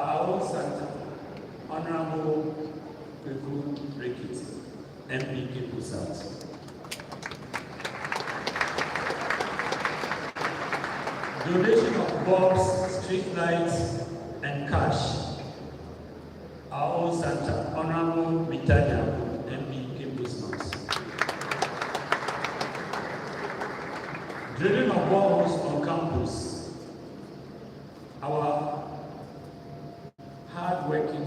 our own Santa, Honorable Kweku Rekit, MP Cape South. Donation of bulbs, street lights, and cash. Our own Santa, Honorable Mitanya, MP Cape South. Drilling of boreholes on campus. Our hard-working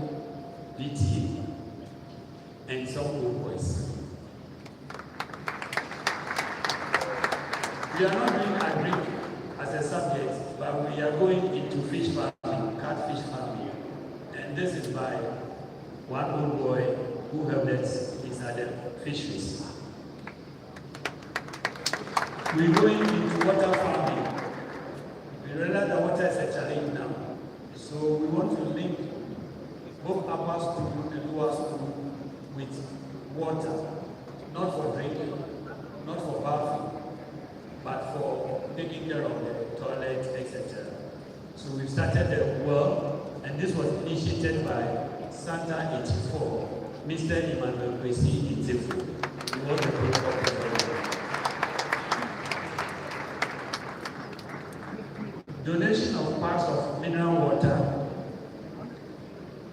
DTA and some old boys. We are not doing agric as a subject, but we are going into fish farming, catfish farming. And this is by one old boy who helped us inside the fisheries. We're going into water farming. We realize that water is a challenge now. So we want to link both upper school and lower school with water, not for drinking, not for bathing, but for taking care of the toilet, etc. So we started the well, and this was initiated by Santa 84, Mr. Emmanuel Kwesi Itefo. He was the protocol. Donation of parts of mineral water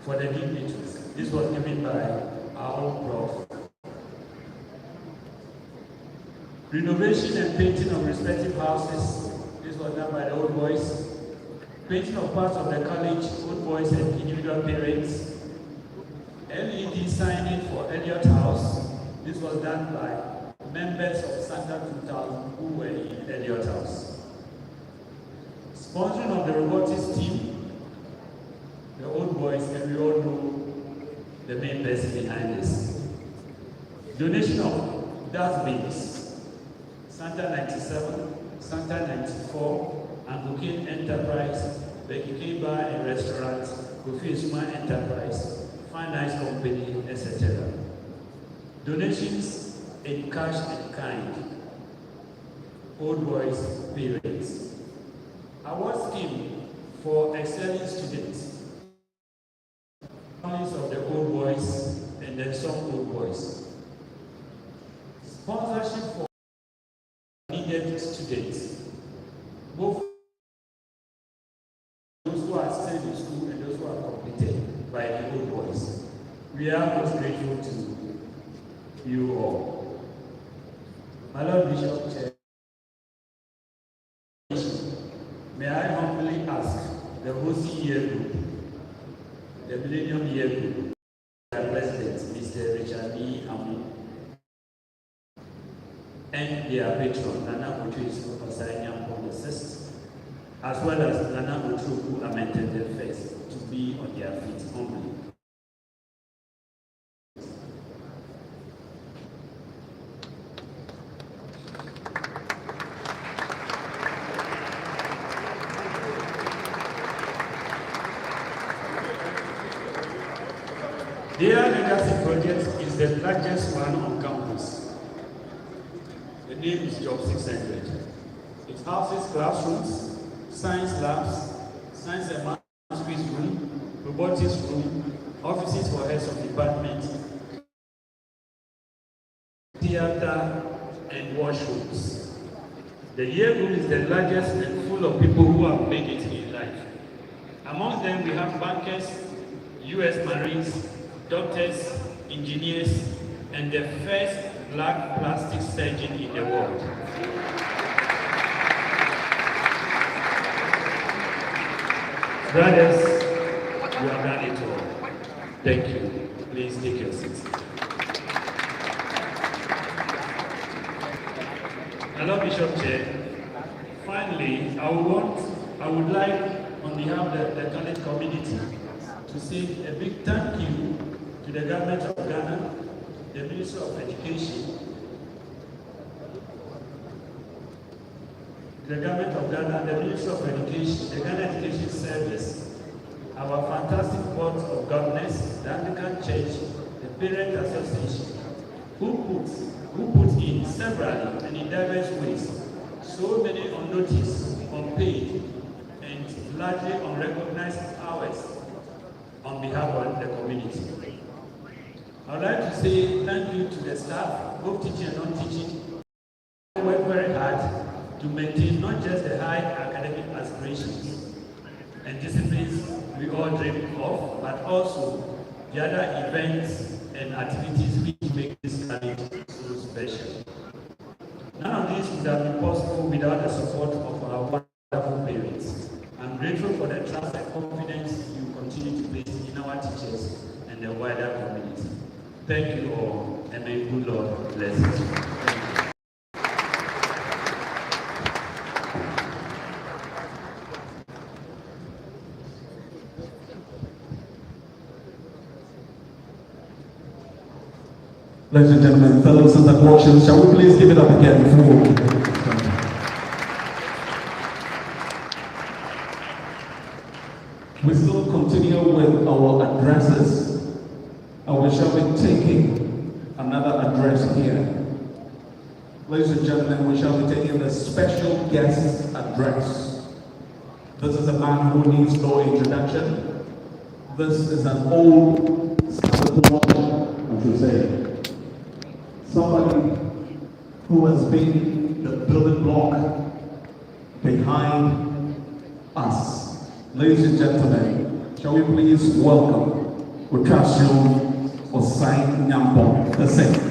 for the dignitaries. This was given by our own prof. Renovation and painting of respective houses. This was done by the old boys. Painting of parts of the college, old boys and individual parents. LED signing for Elliott House. This was done by members of Santa 2000 who were in Elliott House. Sponsoring of the robotics team, the old boys, and we all know the main person behind this. Donation of dustbins, Santa 97, Santa 94, Angokin Enterprise, Becky K Bar and Restaurant, Kofi Isuma Enterprise, Fine Ice Company, etc. Donations in cash and kind, old boys, parents. Award scheme for excelling students, families of the old boys and then some old boys. Sponsorship for needed students, both those who are still in school and those who are completed by the old boys. We are most grateful to you all. My Lord Bishop Chair, may I humbly ask the OC Year Group, the Millennium Year Group, our President, Mr. Richard E. Amu, and their patron, Nana Ochoisu Osanyampo the Sixth, as well as Nana Ocho, who lamented the first, to be on their feet humbly. Their legacy project is the largest one on campus. The name is Job 600. It houses classrooms, science labs, science and mathematics room, robotics room, offices for heads of department, theater, and washrooms. The year group is the largest and full of people who have made it in life. Among them, we have bankers, US Marines, doctors, engineers, and the first black plastic surgeon in the world. Brothers, you have done it all. Thank you. Please take your seats. Hello, Bishop Chair. Finally, I would like, on behalf of the college community, to say a big thank you to the government of Ghana, the Ministry of Education, the government of Ghana, the Ministry of Education, the Ghana Education Service, our fantastic board of governors, the Anglican Church, the Parent Association, who put in several and in diverse ways so many unnoticed, unpaid, and largely unrecognized hours on behalf of the community. I would like to say thank you to the staff, both teaching and non-teaching. They work very hard to maintain not just the high academic aspirations and disciplines we all dream of, but also the other events and activities which make this college so special. None of this would have been possible without the support of our wonderful parents. I'm grateful for the trust and confidence you continue to place in our teachers and the wider community. Thank you all, and may good Lord bless you. Ladies and gentlemen, fellow Santa Clausians, shall we please give it up again for we still continue with our addresses, and we shall be taking another address here. Ladies and gentlemen, we shall be taking the special guest address. This is a man who needs no introduction. This is an old Santa Clausian, I should say. Somebody who has been the building block behind us. Ladies and gentlemen, shall we please welcome Okasio Osai Nyambo the second.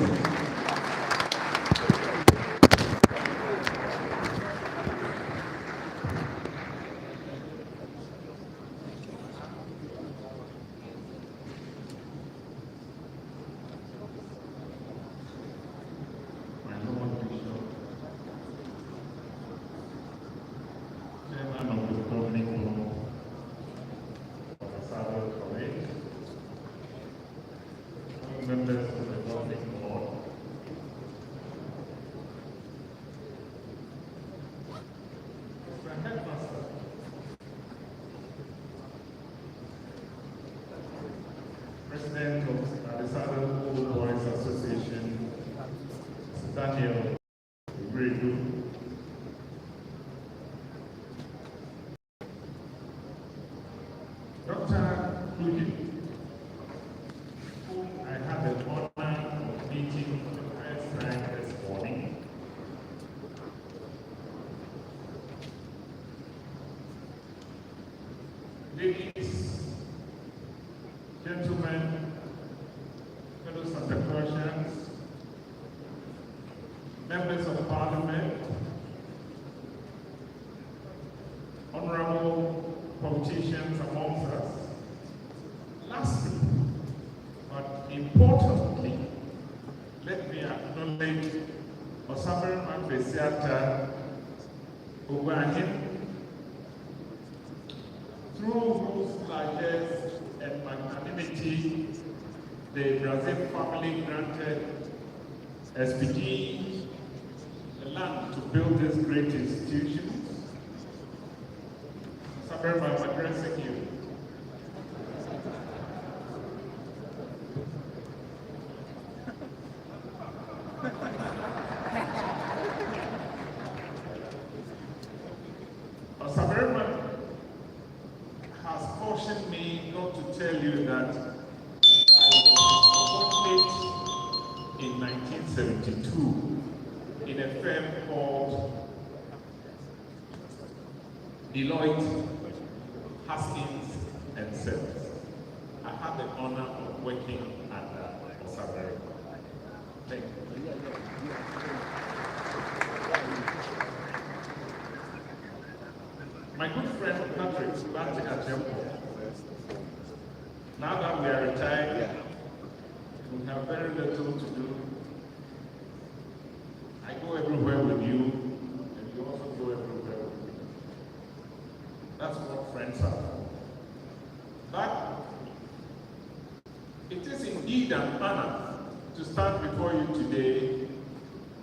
Members of the governing board, Mr. Headmaster, President of Adisadel Old Boys Association, Mr. Daniel Gredu, Dr. Kluge, I had the honor of meeting for the first time this morning. Ladies, gentlemen, fellow Santa Clausians, members of parliament, honorable politicians amongst us, lastly, but importantly, let me acknowledge Osaberman Besiata Owahin, through whose largesse and magnanimity the Brazil family granted SPG the land to build this great institution. Osaberman, I'm addressing you. Osaberman has cautioned me not to tell you that I was appointed in 1972 in a firm called Deloitte, Haskins and Sells. I had the honor of working under Osaberman. Thank you. My good friend Patrick Bantika, now that we are retired, we have very little to do. I go everywhere with you, and you also go everywhere with me. That's what friends are. But it is indeed an honor to stand before you today,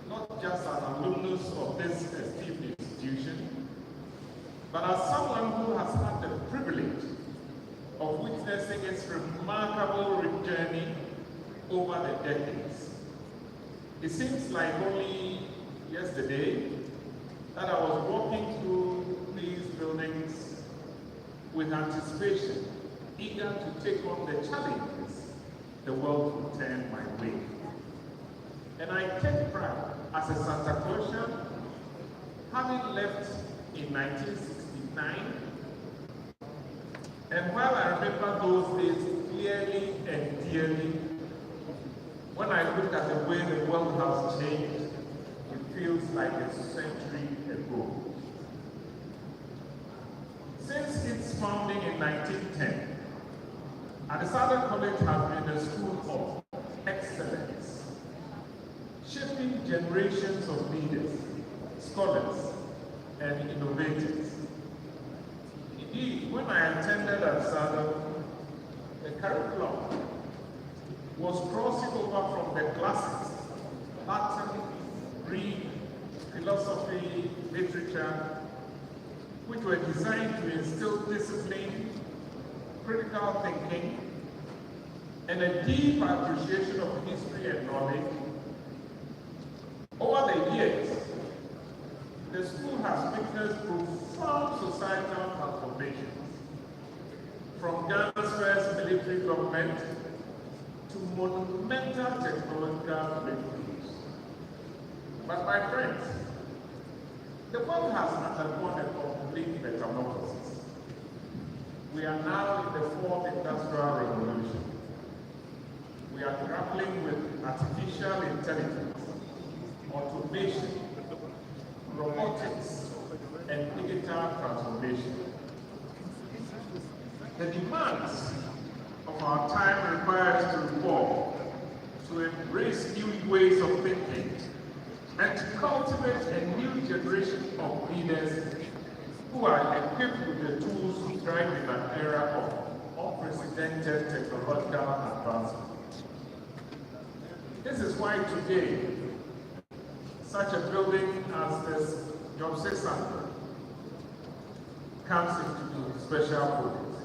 not just as an alumnus of this esteemed institution, but as someone who has had the privilege of witnessing its remarkable journey over the decades. It seems like only yesterday that I was walking through these buildings with anticipation eager to take on the challenges the world will turn my way. And I take pride as a Santa Clausian, having left in 1969. And while I remember those days clearly and dearly, when I look at the way the world has changed, it feels like a century ago. Since its founding in 1910, Adisadel College has been a school of excellence, shaping generations of leaders, scholars, and innovators. Indeed, when I attended Adisadel, the curriculum was crossing over from the classics, Latin, Greek, philosophy, literature, which were designed to instill discipline, critical thinking, and a deep appreciation of history and knowledge. Over the years, the school has witnessed profound societal transformations, from Ghana's first military government to monumental technological breakthroughs. But my friends, the world has undergone a complete metamorphosis. We are now in the fourth industrial revolution. We are grappling with artificial intelligence, automation, robotics, and digital transformation. The demands of our time require us to evolve, to embrace new ways of thinking, and to cultivate a new generation of leaders who are equipped with the tools to thrive in an era of unprecedented technological advancement. This is why today, such a building as this Job 600 comes into special focus.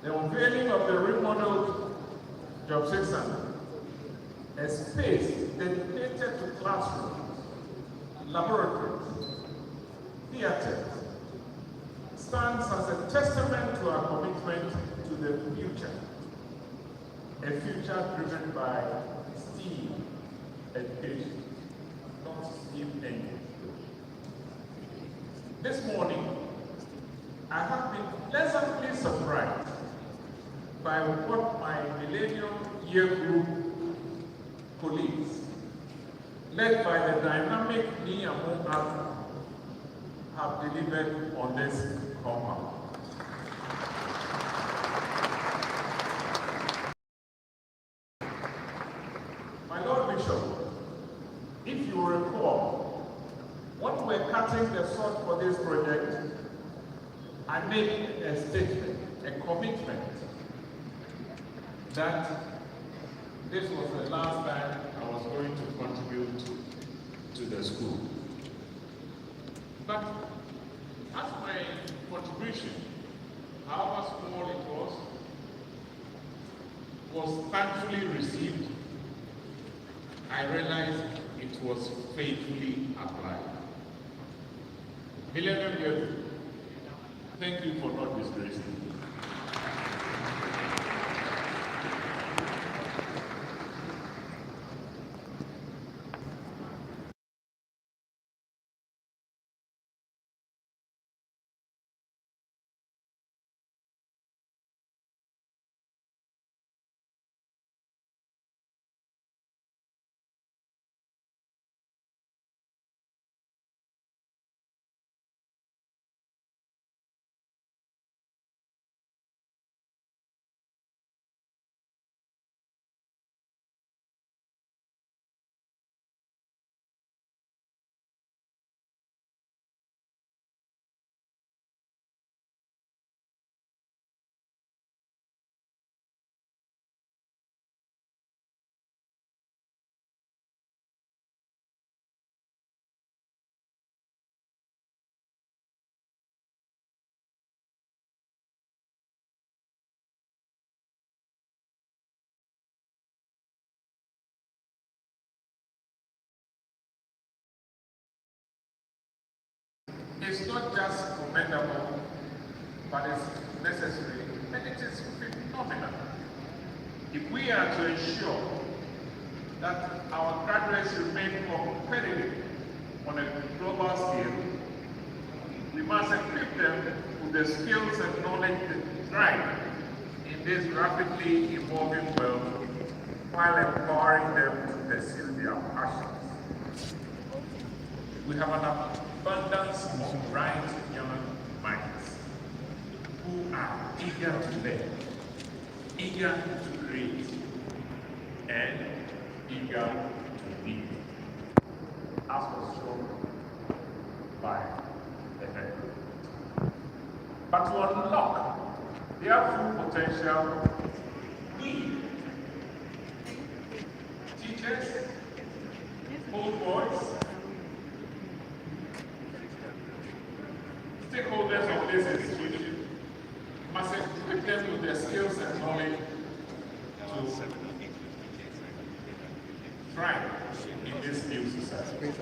The unveiling of the remodeled Job 600, a space dedicated to classrooms, laboratories, theaters, stands as a testament to our commitment to the future, a future driven by STEAM education, not STEAM engine. This morning, I have been pleasantly surprised by what my Millennium Year Group colleagues, led by the dynamic Niamu Alpha, have delivered on this compound. My Lord Bishop, if you recall, when we were cutting the sod for this project, I made a statement, a commitment, that this was the last time I was going to contribute to the school. But as my contribution, however small it was thankfully received, I realized it was faithfully applied. Millennium Year, thank you for not disgracing me. It's not just commendable, but it's necessary And it is phenomenal. If we are to ensure that our graduates remain competitive on a global scale, we must equip them with the skills and knowledge to thrive in this rapidly evolving world while empowering them to pursue their passions. We have an abundance of bright young minds who are eager to learn, eager to create, and eager to lead, as was shown by the head. But to unlock their full potential, we, teachers, old boys, stakeholders of this institution, must equip them with their skills and knowledge to thrive in this new society.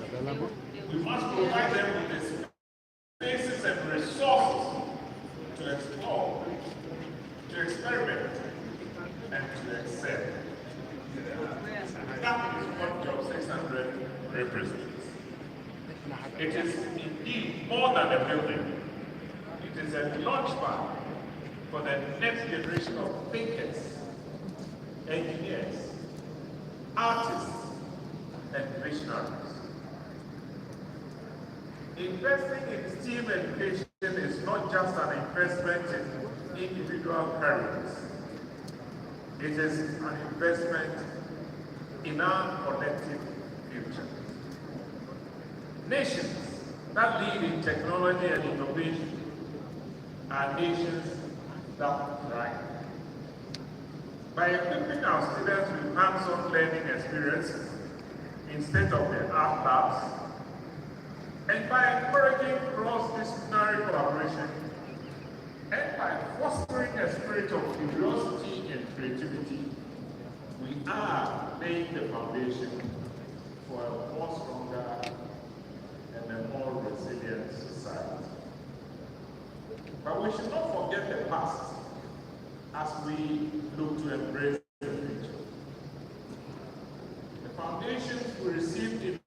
We must provide them with the spaces and resources to explore, to experiment, and to excel. That is what Job 600 represents. It is indeed more than a building. It is a launchpad for the next generation of thinkers, engineers, artists, and visionaries. Investing in STEAM education is not just an investment in individual careers. It is an investment in our collective future. Nations that lead in technology and innovation are nations that thrive. By equipping our students with hands-on learning experiences in state-of-the-art labs, and by encouraging cross-disciplinary collaboration, and by fostering a spirit of curiosity and creativity, we are laying the foundation for a more stronger and a more resilient society. But we should not forget the past as we look to embrace the future. The foundations we received in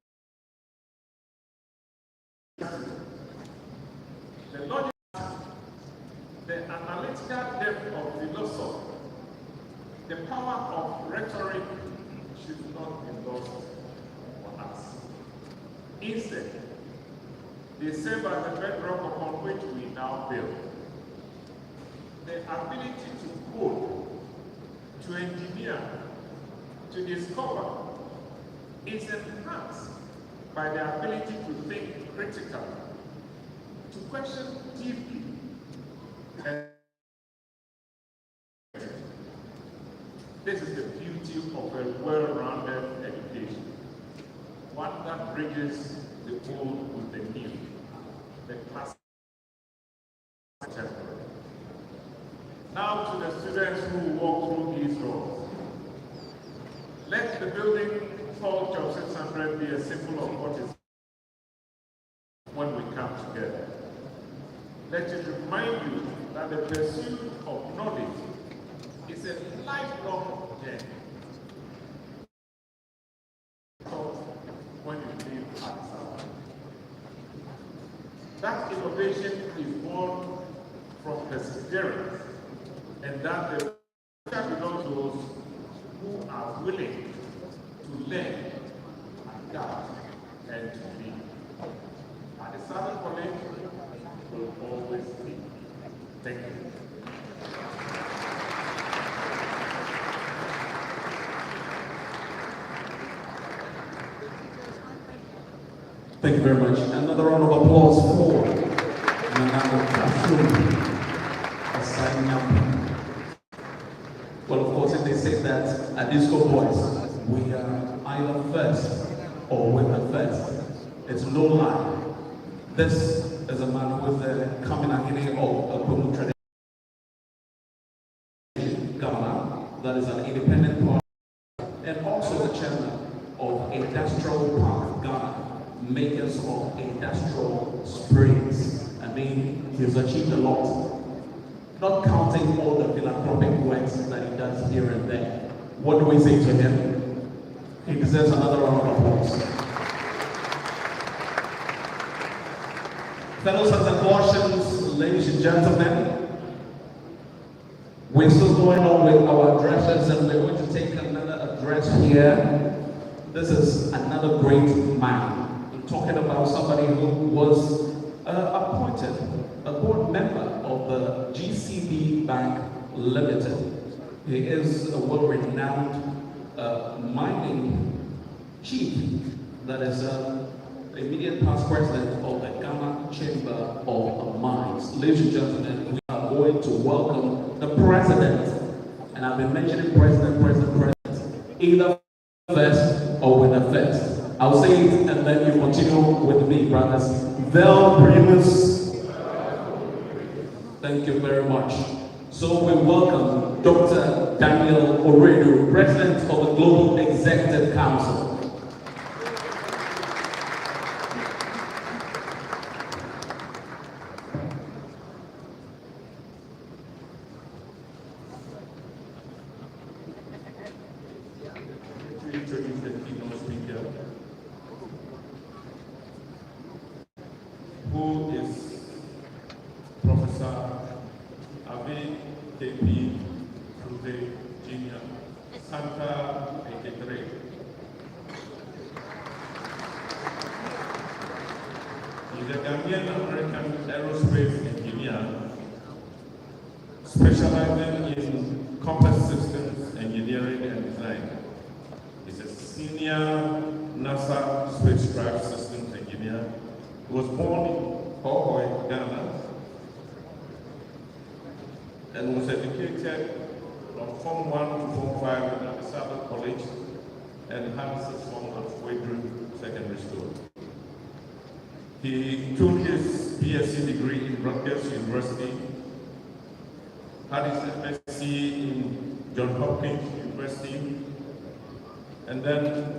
the logic, the analytical depth of philosophy, the power of rhetoric should not be lost on us. Instead, they serve as the bedrock upon which we now build. The ability to code, to engineer, to discover is enhanced by the ability to think critically, to question deeply, and this is the beauty of a well-rounded education, one that bridges the old with the new, the classic contemporary. Now to the students who walk through these doors. Let the building called Job 600 be a symbol of what is when we come together. Let it remind you that the pursuit of knowledge is a lifelong journey. When you leave Adisadel, that innovation is born from perseverance, and that the future belongs to those who are willing to learn, adapt, and to lead. Adisadel College will always be. Thank you. Thank you very much. Another round of applause for Nanano Classroom signing up. Well, of course, if they say that at Disco Boys, we are either first or we're first, it's no lie. This is a man who is the coming agony of a Kunu tradition, Ghana, that is an independent party, and also the chairman of Industrial Park Ghana, makers of industrial springs. I mean, he's achieved a lot. not counting all the philanthropic works that he does here and there. What do we say to him? He deserves another round of applause. Fellow sons and Colossians, ladies and gentlemen, we're still going on with our addresses, and we're going to take another address here. This is another great man. We're talking about somebody who was appointed a board member of the GCB Bank Limited. He is a well-renowned mining chief that is the immediate past president of the Ghana Chamber of Mines. Ladies and gentlemen, we are going to welcome the president. And I've been mentioning president, either first or with the first. I'll say it and then you continue with me, brothers. Vel Primus. Thank you very much. So we welcome Dr. Daniel Oredu, President of the Global Executive Council. Who is Professor Avi K.P. Rude Jr. Santa 83. He's a Gambian-American aerospace engineer specializing in complex systems engineering and design. He's a senior NASA spacecraft systems engineer. He was born in Hohoe, Ghana, and was educated from Form 1 to Form 5 at Adisadel College and had his form at Wedru Secondary School. He took his BSc degree in Rutgers University, had his MSc in Johns Hopkins University, and then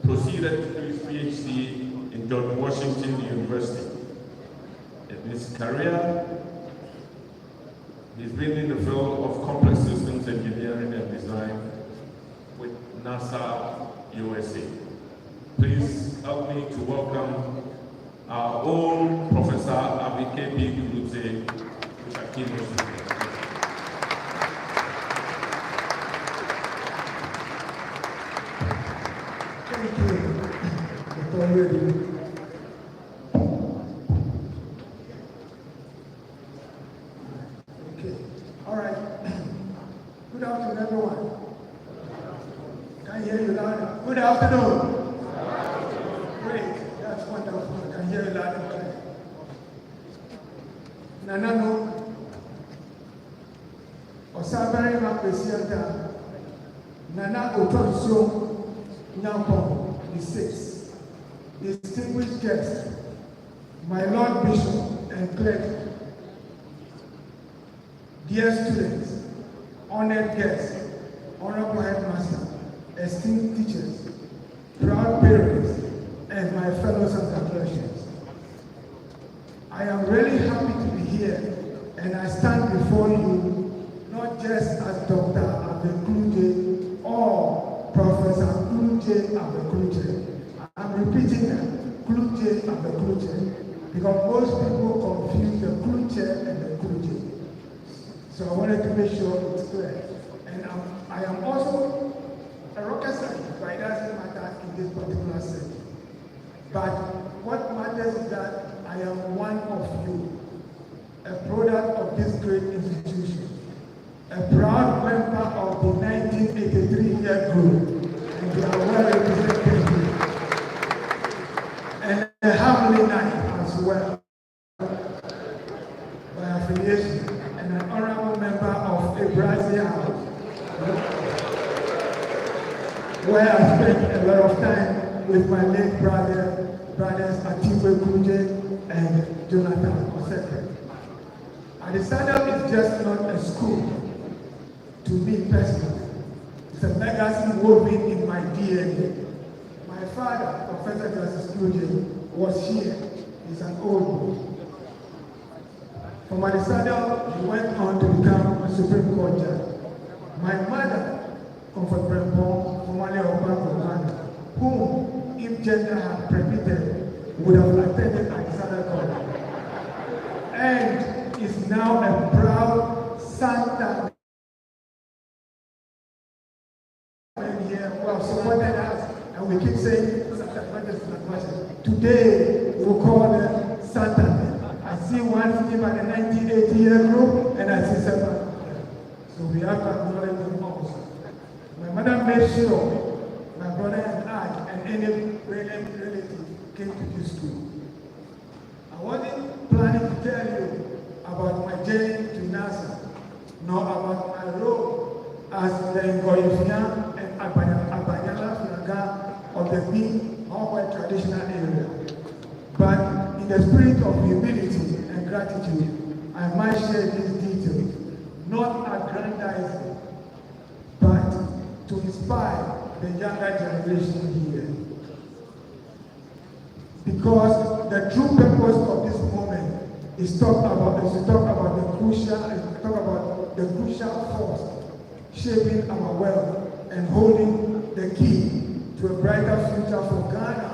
proceeded to his PhD in George Washington University. In his career, he's been in the field of complex systems engineering and design with NASA USA. Please help me to welcome our own Professor Abike B. Kulute, Shakino. Thank you, Dr. Oredu. Okay, all right. Good afternoon, everyone. Can you hear you loud? Good afternoon. Great, that's wonderful. I can hear you loud and clear. Nanano, Osabari Mapesianta, Nana Otonso, Nyampong, the sixth, distinguished guest, my Lord Bishop and clergy, dear students, honored guests, honorable headmaster, esteemed teachers, proud parents, and my fellow Santa Clausians. I am really happy to be here, and I stand before you not just as Dr. Abekluje or Professor Kluje Abekluje. I'm repeating that, Kluje Abekluje, because most people confuse the Kluje and the Kluje. So I wanted to make sure it's clear. And I am also a rocket scientist, but it doesn't matter in this particular setting. But what matters is that I am one of you, a product of this great institution, a proud member of the 1983 year group, and we are well represented here. And a Hamlin as well, by affiliation, and an honorable member of a Brazil House, where I spent a lot of time with my late brothers Atiwe Kunje and Jonathan Oseke. Adisadel is just not a school to me personally. It's a legacy woven in my DNA. My father, Professor Justice Kunje, was here. He's an old boy. From Adisadel, he went on to become a Supreme Court judge. My mother, Comfort Brempong, formerly of Bank of Ghana, whom, if gender had permitted, would have attended Adisadel College, and is now a proud Santa here who have supported us, and we keep saying Santa Claus. Today, we will call them Santa. I see one sitting by the 1980-year group, and I see 7. So we have to acknowledge them also. My mother made sure my brother and I and any relative came to this school. I wasn't planning to tell you about my journey to NASA, nor about my role as the Ngoyifia and Abanyala Flaga of the Big Hawaii traditional area. But in the spirit of humility and gratitude, I might share these details, not aggrandizing, but to inspire the younger generation here. Because the true purpose of this moment is to talk about the crucial force shaping our world and holding the key to a brighter future for Ghana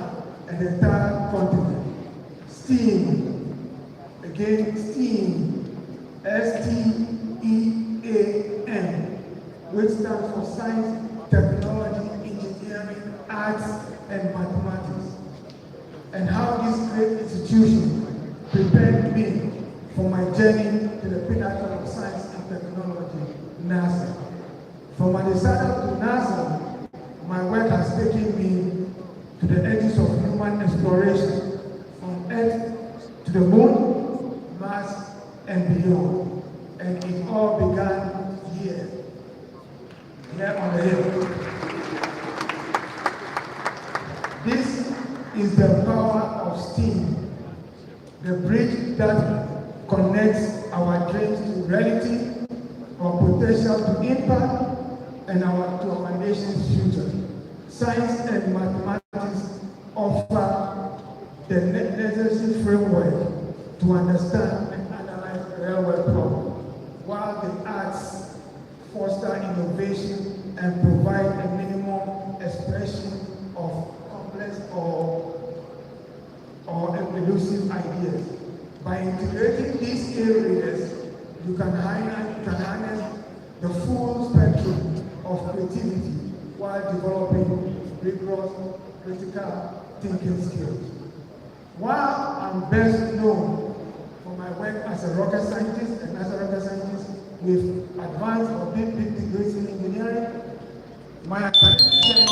and the entire continent. STEAM, again STEAM, STEAM, which stands for Science, Technology, Engineering, Arts, and Mathematics, and how this great institution prepared me for my journey to the pinnacle of science and technology, NASA. From Adisadel to NASA, my work has taken me to the edges of human exploration, from Earth to the Moon, Mars, and beyond. And it all began here on the hill. This is the power of STEAM, the bridge that connects our dreams to reality, our potential to impact, and to our nation's future. Science and mathematics offer the necessary framework to understand and analyze real-world problems, while the arts foster innovation and provide a minimum expression of complex or elusive ideas. By integrating these areas, you can harness the full spectrum of creativity while developing rigorous critical thinking skills. While I'm best known for my work as a rocket scientist and as a rocket scientist with advanced or deep degrees in engineering, my academic